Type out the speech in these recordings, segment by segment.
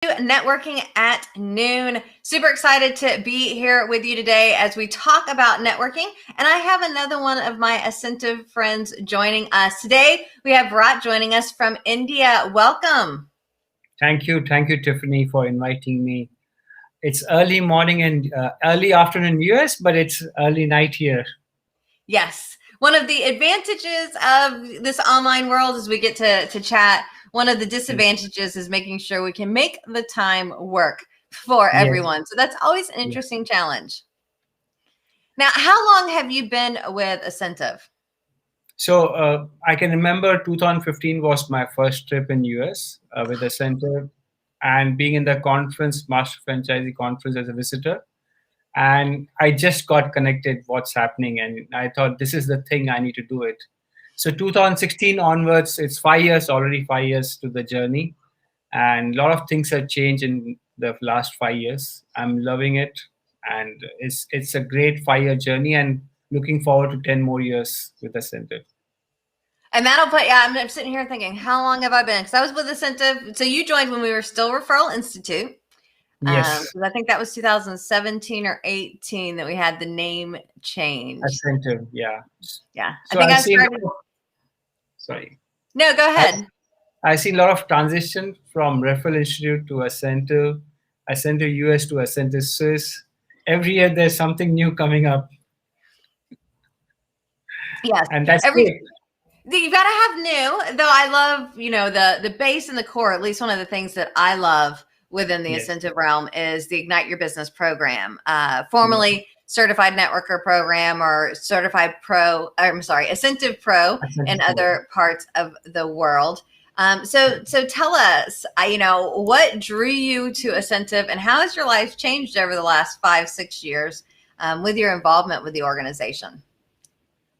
Networking at Noon. Super excited to be here with you today as we talk about networking. And I have another one of my Asentiv friends joining us. Today, we have Bharat joining us from India. Welcome. Thank you, Tiffanie, for inviting me. It's early morning and early afternoon in US, but it's early night here. Yes. One of the advantages of this online world is we get to chat. One of the disadvantages is making sure we can make the time work for everyone. So that's always an interesting challenge. Now, how long have you been with Asentiv? So I can remember 2015 was my first trip in US with Asentiv, and being in the conference, Master Franchisee Conference, as a visitor. And I just got connected what's happening, and I thought this is the thing, I need to do it. So 2016 onwards, it's 5 years, already 5 years to the journey, and a lot of things have changed in the last 5 years. I'm loving it, and it's a great 5 year journey, and looking forward to 10 more years with Ascensive. And that'll put, I'm sitting here thinking, how long have I been? Because I was with Asentiv. So you joined when we were still Referral Institute. Yes. I think that was 2017 or 18 that we had the name change. Ascensive, yeah. Yeah. So I started. Sorry. No, go ahead. I see a lot of transition from Referral Institute to Ascensive, Ascensive US to Ascensive Swiss. Every year there's something new coming up. Yes. And that's great. You've got to have new, though. I love, the base and the core. At least one of the things that I love within the Asentiv realm is the Ignite Your Business program, formerly Certified Networker program or Certified Pro. Asentiv Pro in other parts of the world. So tell us, what drew you to Asentiv, and how has your life changed over the last 5-6 years with your involvement with the organization?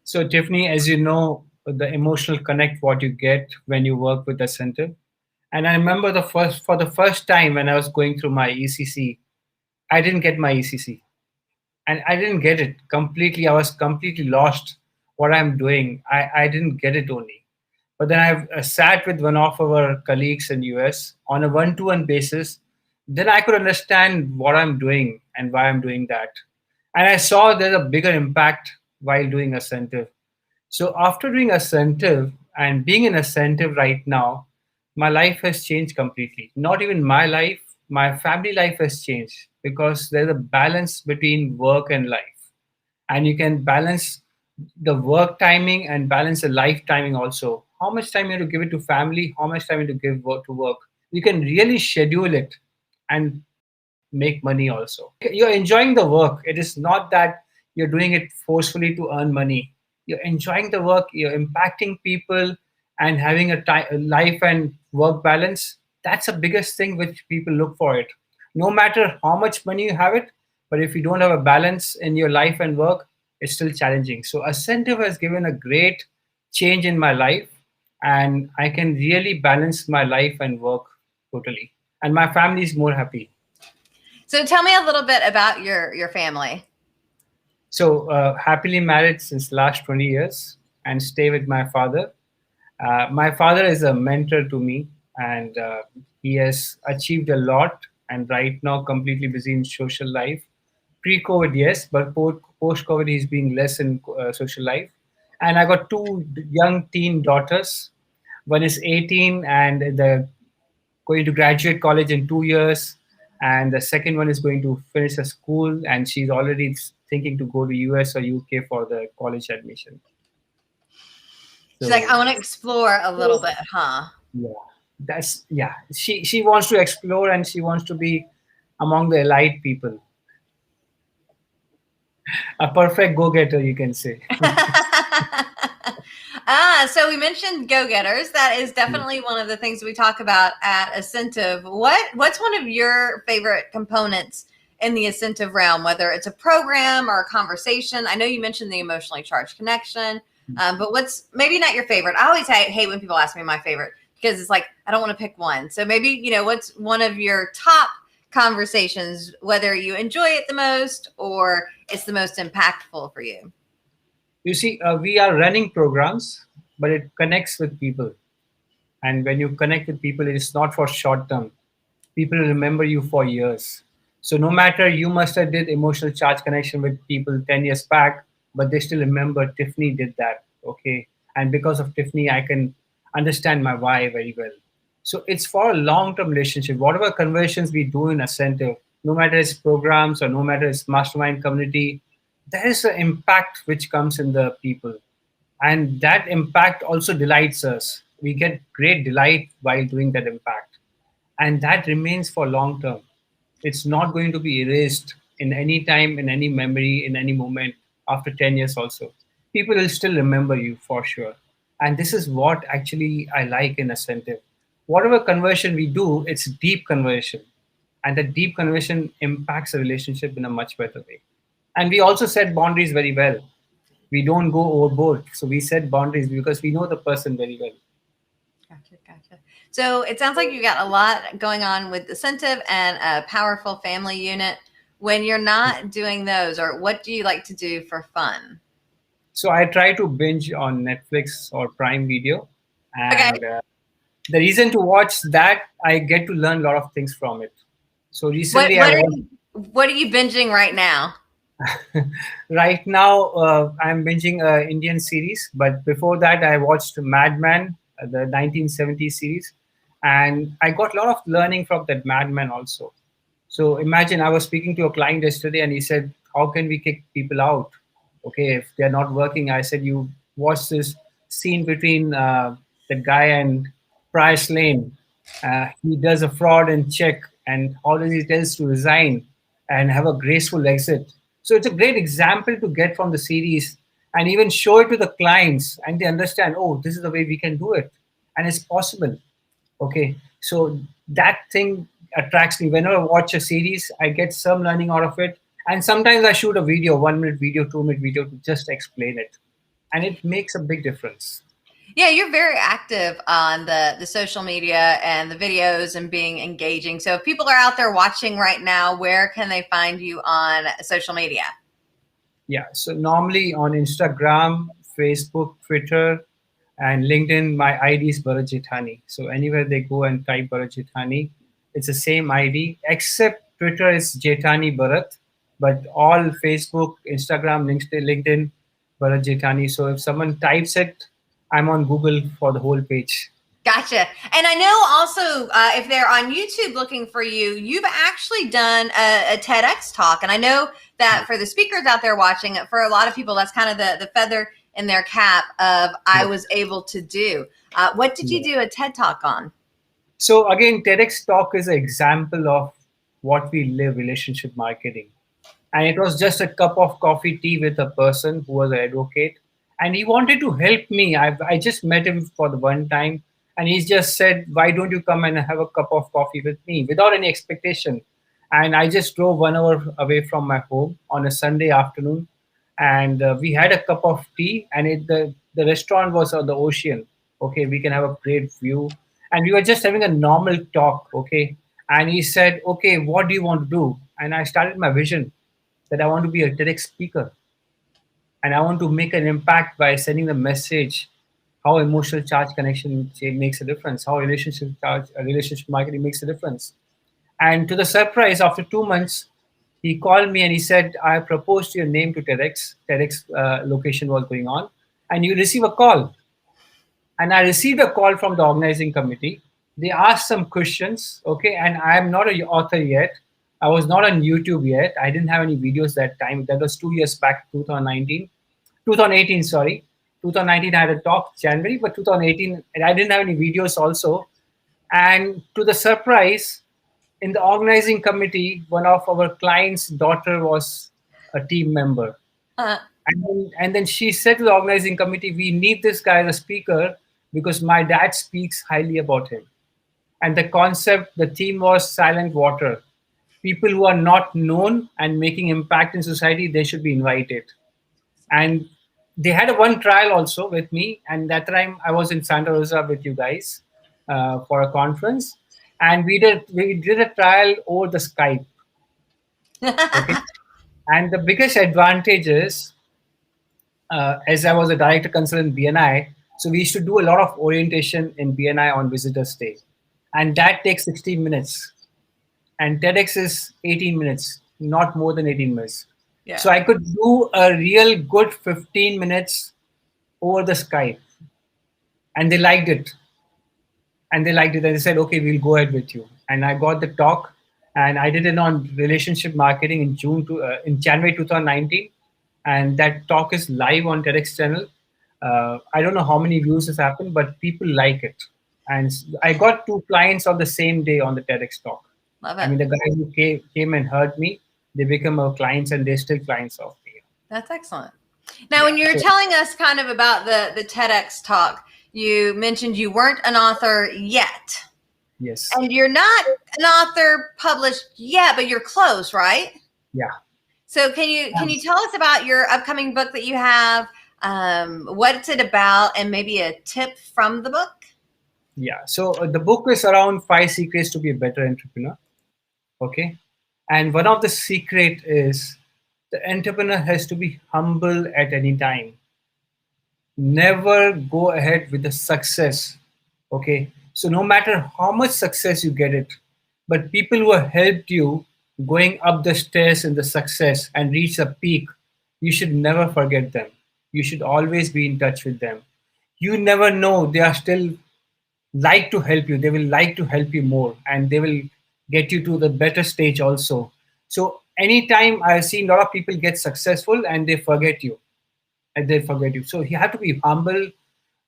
So, Tiffanie, as you know, the emotional connect what you get when you work with Asentiv. And I remember for the first time when I was going through my ECC, I didn't get my ECC. And I didn't get it completely. I was completely lost what I'm doing. I didn't get it only. But then I sat with one of our colleagues in US on a one-to-one basis. Then I could understand what I'm doing and why I'm doing that. And I saw there's a bigger impact while doing Asentiv. So after doing Asentiv and being in Asentiv right now, my life has changed completely. Not even my life, my family life has changed because there's a balance between work and life. And you can balance the work timing and balance the life timing also. How much time you have to give it to family, how much time you have to give work to work. You can really schedule it and make money also. You're enjoying the work. It is not that you're doing it forcefully to earn money. You're enjoying the work, you're impacting people and having a life and work balance. That's the biggest thing which people look for it. No matter how much money you have it, but if you don't have a balance in your life and work, it's still challenging. So Ascensive has given a great change in my life, and I can really balance my life and work totally. And my family is more happy. So tell me a little bit about your family. So happily married since last 20 years and stay with my father. My father is a mentor to me, and he has achieved a lot, and right now completely busy in social life. Pre-COVID, yes, but post-COVID, he's being less in social life. And I got two young teen daughters. One is 18 and they're going to graduate college in 2 years. And the second one is going to finish a school, and she's already thinking to go to US or UK for the college admission. She's like, I want to explore a little bit, huh? Yeah, she wants to explore, and she wants to be among the elite people. A perfect go-getter, you can say. So we mentioned go-getters. That is definitely one of the things we talk about at Asentiv. What's one of your favorite components in the Asentiv realm, whether it's a program or a conversation? I know you mentioned the emotionally charged connection, but what's maybe not your favorite? I always hate when people ask me my favorite because it's like, I don't want to pick one. So maybe, what's one of your top conversations, whether you enjoy it the most or it's the most impactful for you? You see, we are running programs, but it connects with people. And when you connect with people, it is not for short term. people remember you for years. So no matter you must have did emotional charge connection with people 10 years back, but they still remember Tiffany did that. Okay. And because of Tiffany, I can understand my why very well. So it's for a long-term relationship. Whatever conversions we do in Asentiv, no matter it's programs or no matter it's mastermind community, there is an impact which comes in the people. And that impact also delights us. We get great delight while doing that impact. And that remains for long term. It's not going to be erased in any time, in any memory, in any moment after 10 years also. People will still remember you for sure. And this is what actually I like in Ascensive. Whatever conversion we do, it's deep conversion. And that deep conversion impacts a relationship in a much better way. And we also set boundaries very well. We don't go overboard. So we set boundaries because we know the person very well. Gotcha. So it sounds like you got a lot going on with Asentiv and a powerful family unit. When you're not doing those, or what do you like to do for fun? So I try to binge on Netflix or Prime Video, and Okay. the reason to watch that, I get to learn a lot of things from it. So What recently, what are you what are you binging right now? right now, I'm binging a Indian series, but before that, I watched Mad Men, the 1970s series, and I got a lot of learning from that Mad Men also. So imagine I was speaking to a client yesterday, and he said, "How can we kick people out? Okay, if they're not working." I said, "You watch this scene between the guy and Price Lane. He does a fraud and check, and how does he tells to resign and have a graceful exit." So it's a great example to get from the series and even show it to the clients, and they understand, oh, this is the way we can do it, and it's possible. Okay, so that thing attracts me. Whenever I watch a series, I get some learning out of it, and sometimes I shoot a video, 1 minute video, 2 minute video to just explain it, and it makes a big difference. Yeah, you're very active on the social media and the videos and being engaging. So if people are out there watching right now, where can they find you on social media? Yeah, so normally on Instagram, Facebook, Twitter, and LinkedIn, my ID is Bharat Jethani. So anywhere they go and type Bharat Jethani, it's the same ID, except Twitter is Jethani Bharat, but all Facebook, Instagram, LinkedIn, Bharat Jethani. So if someone types it, I'm on Google for the whole page. Gotcha. And I know also if they're on YouTube looking for you, you've actually done a TEDx talk. And I know that for the speakers out there watching, for a lot of people, that's kind of the feather in their cap of I was able to do. What did you do a TED talk on? So again, TEDx talk is an example of what we live relationship marketing. And it was just a cup of coffee tea with a person who was an advocate, and he wanted to help me. I just met him for the one time, and he just said, "Why don't you come and have a cup of coffee with me?" Without any expectation. And I just drove 1 hour away from my home on a Sunday afternoon, and we had a cup of tea, and the restaurant was on the ocean. Okay, we can have a great view, and we were just having a normal talk. Okay, and he said, "Okay, what do you want to do?" And I started my vision that I want to be a TEDx speaker, and I want to make an impact by sending the message how emotional charge connection makes a difference, how relationship marketing makes a difference. And to the surprise, after 2 months, he called me and he said, "I proposed your name to TEDx. TEDx location was going on, and you receive a call." And I received a call from the organizing committee. They asked some questions, okay, and I'm not an author yet. I was not on YouTube yet. I didn't have any videos that time. That was 2 years back, 2018, sorry. 2019, I had a talk January, but 2018, I didn't have any videos also. And to the surprise, in the organizing committee, one of our clients' daughter was a team member. Uh, And then she said to the organizing committee, "We need this guy as a speaker because my dad speaks highly about him." And the concept, the theme was silent water. People who are not known and making impact in society, they should be invited. And they had a one trial also with me. And that time I was in Santa Rosa with you guys for a conference. And we did a trial over the Skype. Okay. And the biggest advantage is as I was a director consultant in BNI, so we used to do a lot of orientation in BNI on Visitors Day, and that takes 16 minutes. and TEDx is 18 minutes, not more than 18 minutes. Yeah. So I could do a real good 15 minutes over the Skype, and they liked it. And they liked it, and they said, okay, we'll go ahead with you. And I got the talk, and I did it on relationship marketing in January 2019, and that talk is live on TEDx channel. I don't know how many views has happened, but people like it. And I got 2 clients on the same day on the TEDx talk. Love I it. mean, the guys who came and heard me, they become our clients, and they're still clients of me. That's excellent. Now, when you're telling us kind of about the TEDx talk, you mentioned you weren't an author yet. Yes. And you're not an author published yet, but you're close, right? Yeah. So can you tell us about your upcoming book that you have? What's it about, and maybe a tip from the book? Yeah. So the book is around 5 secrets to be a better entrepreneur. Okay. And one of the secret is the entrepreneur has to be humble at any time. Never go ahead with the success. Okay. So no matter how much success you get it, but people who have helped you going up the stairs in the success and reach a peak, you should never forget them. You should always be in touch with them. You never know, they are still like to help you. They will like to help you more, and they will get you to the better stage also. So anytime I've seen a lot of people get successful and they forget you, so you have to be humble,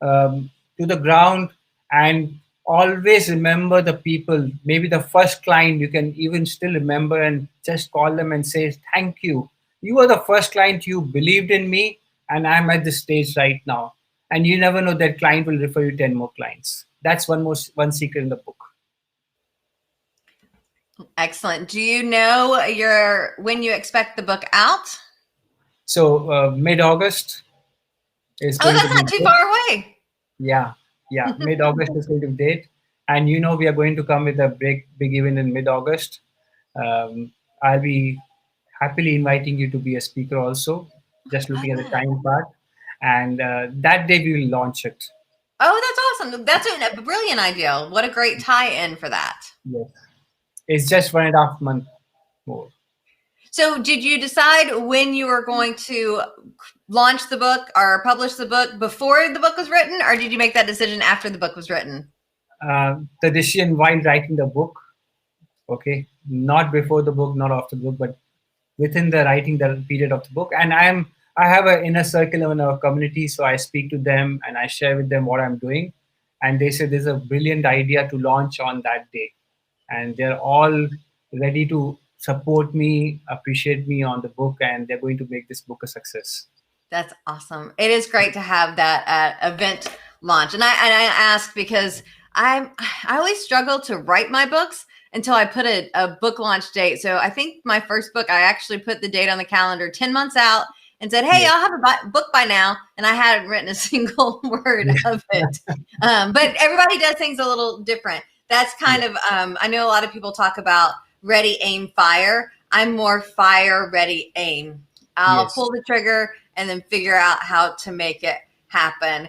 to the ground, and always remember the people. Maybe the first client you can even still remember, and just call them and say thank you. You are the first client, you believed in me, and I'm at this stage right now. And you never know, that client will refer you 10 more clients. That's one secret in the book. Excellent. Do you know when you expect the book out? So mid-August is Oh, going to that's be not too good. far away. Yeah, mid-August is going to be date, and we are going to come with a big event in mid-August. I'll be happily inviting you to be a speaker also. Just looking at the time part, and that day we will launch it. Oh, that's awesome. That's a brilliant idea. What a great tie-in for that. Yes, it's just 1.5 months more. So did you decide when you were going to launch the book or publish the book before the book was written, or did you make that decision after the book was written? The decision while writing the book, okay, not before the book, not after the book, but within the writing the period of the book. And I have an inner circle in our community, so I speak to them and I share with them what I'm doing, and they say there's a brilliant idea to launch on that day, and they're all ready to support me, appreciate me on the book, and they're going to make this book a success. That's awesome. It is great to have that event launch. And I ask because I always struggle to write my books until I put a book launch date. So I think my first book, I actually put the date on the calendar 10 months out and said, hey, I'll have a book by now. And I hadn't written a single word of it. But everybody does things a little different. That's kind of, I know a lot of people talk about ready, aim, fire. I'm more fire, ready, aim. I'll pull the trigger and then figure out how to make it happen.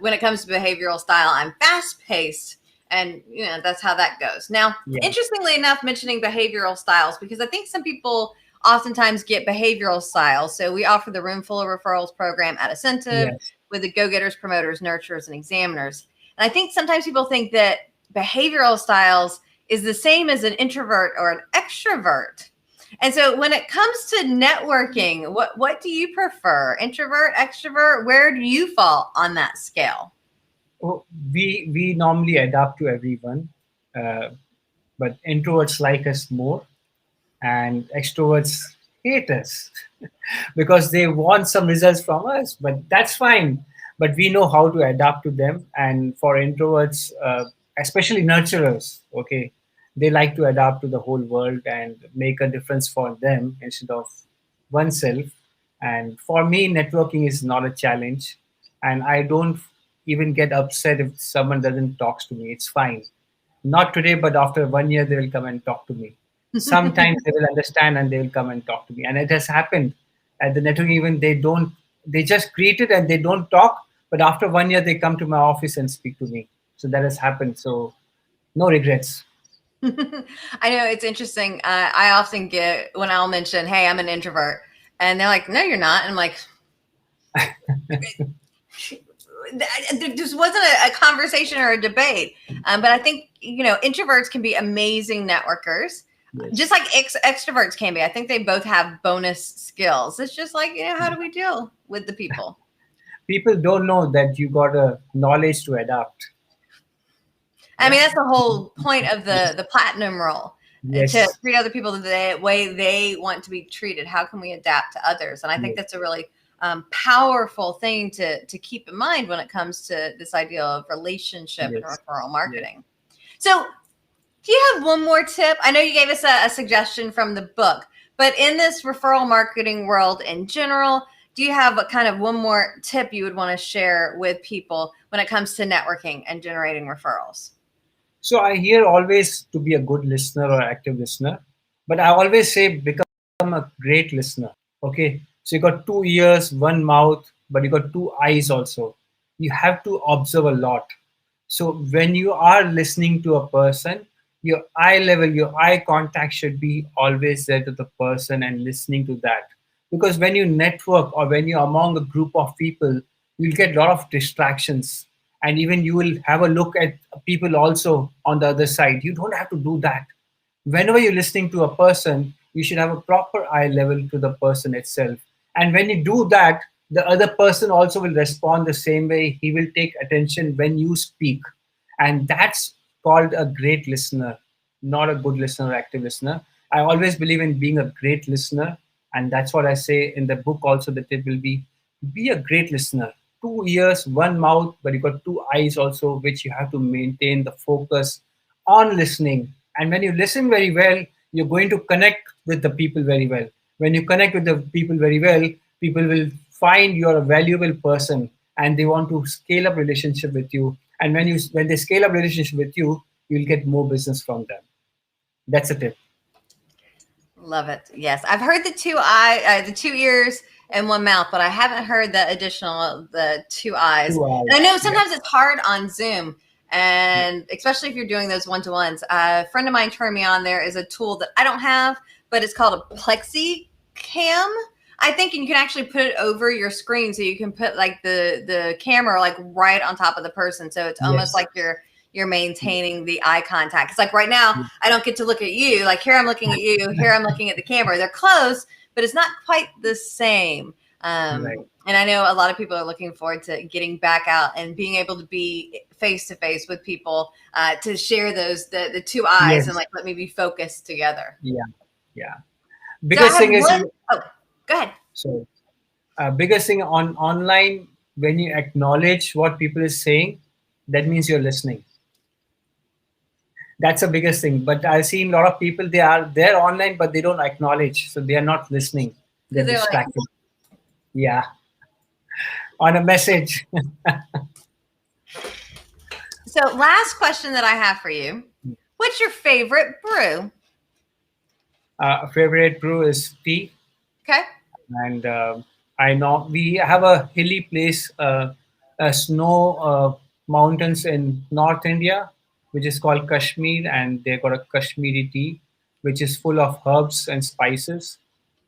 When it comes to behavioral style, I'm fast-paced, and that's how that goes. Now, interestingly enough, mentioning behavioral styles, because I think some people oftentimes get behavioral styles. So we offer the Room Full of Referrals program at Asentiv with the go-getters, promoters, nurturers, and examiners. And I think sometimes people think that behavioral styles is the same as an introvert or an extrovert. And so when it comes to networking, what do you prefer? Introvert, extrovert? Where do you fall on that scale? Oh, we normally adapt to everyone, but introverts like us more, and extroverts hate us because they want some results from us. But that's fine. But we know how to adapt to them. And for introverts, especially nurturers, okay, they like to adapt to the whole world and make a difference for them instead of oneself. And for me, networking is not a challenge, and I don't even get upset if someone doesn't talk to me. It's fine. Not today, but after 1 year, they will come and talk to me. Sometimes they will understand and they will come and talk to me. And it has happened at the networking event. They just greet it and they don't talk. But after 1 year, they come to my office and speak to me. So that has happened. So no regrets. I know it's interesting. I often get when I'll mention, "Hey, I'm an introvert," and they're like, "No, you're not." And I'm like, "This wasn't a conversation or a debate." But I think introverts can be amazing networkers, just like extroverts can be. I think they both have bonus skills. It's just like how do we deal with the people? People don't know that you got a knowledge to adapt. I mean, that's the whole point of the platinum role. Yes. To treat other people the way they want to be treated. How can we adapt to others? And I think that's a really powerful thing to keep in mind when it comes to this idea of relationship and referral marketing. So do you have one more tip? I know you gave us a suggestion from the book, but in this referral marketing world in general, do you have a kind of one more tip you would want to share with people when it comes to networking and generating referrals? So I hear always to be a good listener or active listener, but I always say become a great listener. Okay. So you got 2 ears, 1 mouth, but you got 2 eyes also. You have to observe a lot. So when you are listening to a person, your eye level, your eye contact should be always there to the person and listening to that. Because when you network or when you're among a group of people, you'll get a lot of distractions. And even you will have a look at people also on the other side. You don't have to do that. Whenever you're listening to a person, you should have a proper eye level to the person itself. And when you do that, the other person also will respond the same way. He will take attention when you speak. And that's called a great listener, not a good listener or active listener. I always believe in being a great listener. And that's what I say in the book also, that it will be a great listener. 2 ears, 1 mouth, but you got 2 eyes also, which you have to maintain the focus on listening. And when you listen very well, you're going to connect with the people very well. When you connect with the people very well, people will find you're a valuable person and they want to scale up relationship with you. And when they scale up relationship with you, you'll get more business from them. That's a tip. Love it. Yes, I've heard the 2 ears and 1 mouth, but I haven't heard the 2 eyes. 2 eyes. And I know sometimes it's hard on Zoom, and especially if you're doing those one-to-ones. A friend of mine turned me on. There is a tool that I don't have, but it's called a Plexi Cam, I think, and you can actually put it over your screen, so you can put like the camera like right on top of the person, so it's almost like you're maintaining the eye contact. It's like right now, I don't get to look at you. Like here I'm looking at you, here I'm looking at the camera. They're close, but it's not quite the same. And I know a lot of people are looking forward to getting back out and being able to be face to face with people to share the 2 eyes and like let me be focused together. Yeah. Biggest thing is. Oh, go ahead. So, biggest thing on online, when you acknowledge what people is saying, that means you're listening. That's the biggest thing. But I've seen a lot of people, they're online, but they don't acknowledge. So they are not listening. They're distracted. On a message. So last question that I have for you. What's your favorite brew? Favorite brew is tea. Okay. And I know we have a hilly place, snow mountains in North India, which is called Kashmir, and they got a Kashmiri tea, which is full of herbs and spices.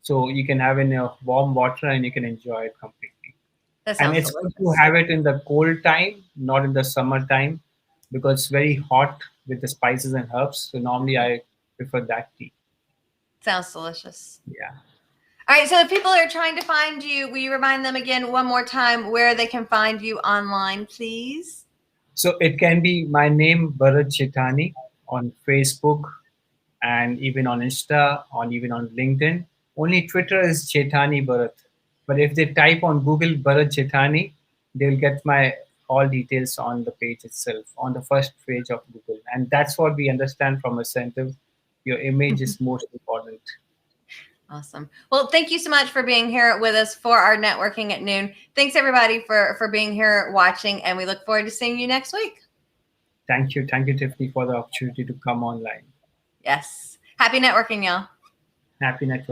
So you can have in a warm water and you can enjoy it completely. And it's good to have it in the cold time, not in the summer time, because it's very hot with the spices and herbs. So normally I prefer that tea. Sounds delicious. Yeah. All right. So if people are trying to find you, will you remind them again one more time where they can find you online, please? So it can be my name, Bharat Jethani, on Facebook and even on Insta, or even on LinkedIn. Only Twitter is Jethani Bharat. But if they type on Google Bharat Jethani, they'll get my all details on the page itself, on the first page of Google. And that's what we understand from Asentiv. Your image is most important. Awesome. Well, thank you so much for being here with us for our networking at noon. Thanks everybody for being here watching, and we look forward to seeing you next week. Thank you. Thank you, Tiffany, for the opportunity to come online. Yes. Happy networking, y'all. Happy networking.